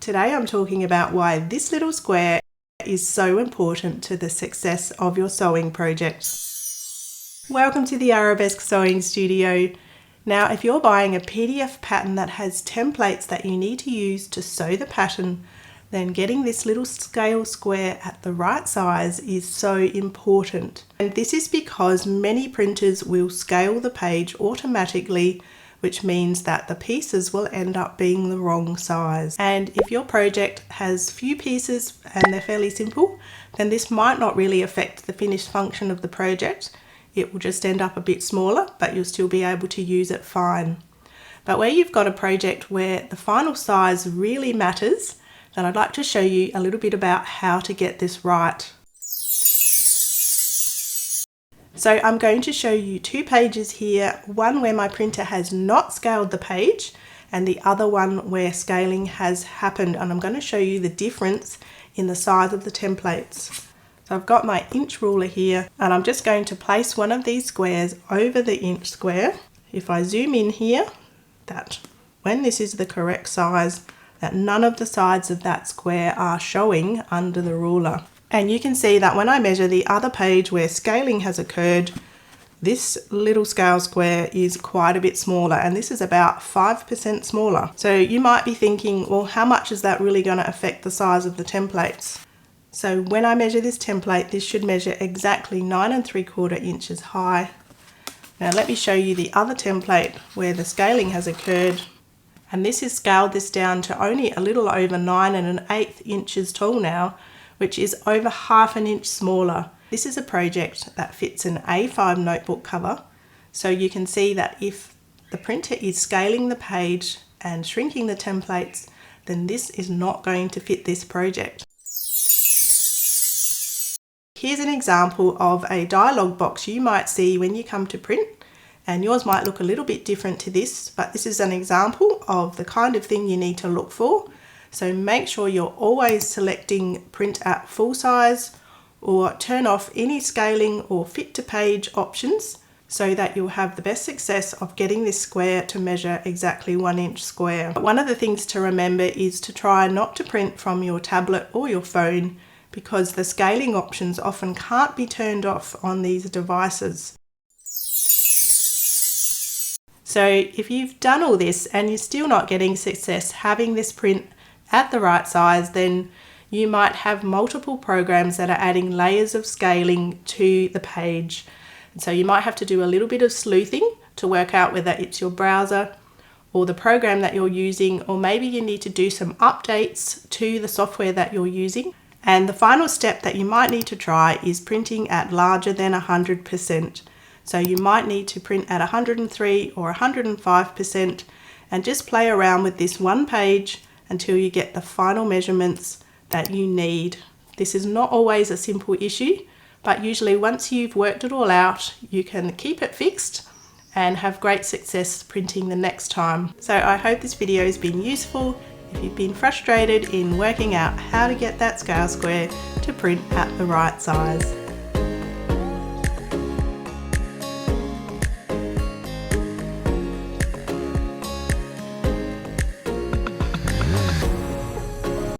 Today I'm talking about why this little square is so important to the success of your sewing project. Welcome to the Arabesque Sewing Studio. Now, if you're buying a PDF pattern that has templates that you need to use to sew the pattern, then getting this little scale square at the right size is so important. And this is because many printers will scale the page automatically, which means that the pieces will end up being the wrong size. And if your project has few pieces and they're fairly simple, then this might not really affect the finished function of the project. It will just end up a bit smaller, but you'll still be able to use it fine. But where you've got a project where the final size really matters, then I'd like to show you a little bit about how to get this right. So I'm going to show you two pages here, one where my printer has not scaled the page and the other one where scaling has happened, and I'm going to show you the difference in the size of the templates. So I've got my inch ruler here and I'm just going to place one of these squares over the inch square. If I zoom in here, that when this is the correct size, that none of the sides of that square are showing under the ruler. And you can see that when I measure the other page where scaling has occurred, this little scale square is quite a bit smaller, and this is about 5% smaller. So you might be thinking, well, how much is that really going to affect the size of the templates? So when I measure this template, this should measure exactly 9 3/4 inches high. Now let me show you the other template where the scaling has occurred. And this has scaled this down to only a little over 9 1/8 inches tall now, which is over 1/2 inch smaller. This is a project that fits an A5 notebook cover. So you can see that if the printer is scaling the page and shrinking the templates, then this is not going to fit this project. Here's an example of a dialog box you might see when you come to print, and yours might look a little bit different to this, but this is an example of the kind of thing you need to look for. So make sure you're always selecting print at full size, or turn off any scaling or fit to page options so that you'll have the best success of getting this square to measure exactly 1 inch square. But one of the things to remember is to try not to print from your tablet or your phone, because the scaling options often can't be turned off on these devices. So if you've done all this and you're still not getting success having this print at the right size, then you might have multiple programs that are adding layers of scaling to the page. And so you might have to do a little bit of sleuthing to work out whether it's your browser or the program that you're using, or maybe you need to do some updates to the software that you're using. And the final step that you might need to try is printing at larger than 100%. So you might need to print at 103 or 105% and just play around with this one page until you get the final measurements that you need. This is not always a simple issue, but usually once you've worked it all out, you can keep it fixed and have great success printing the next time. So I hope this video has been useful. If you've been frustrated in working out how to get that scale square to print at the right size.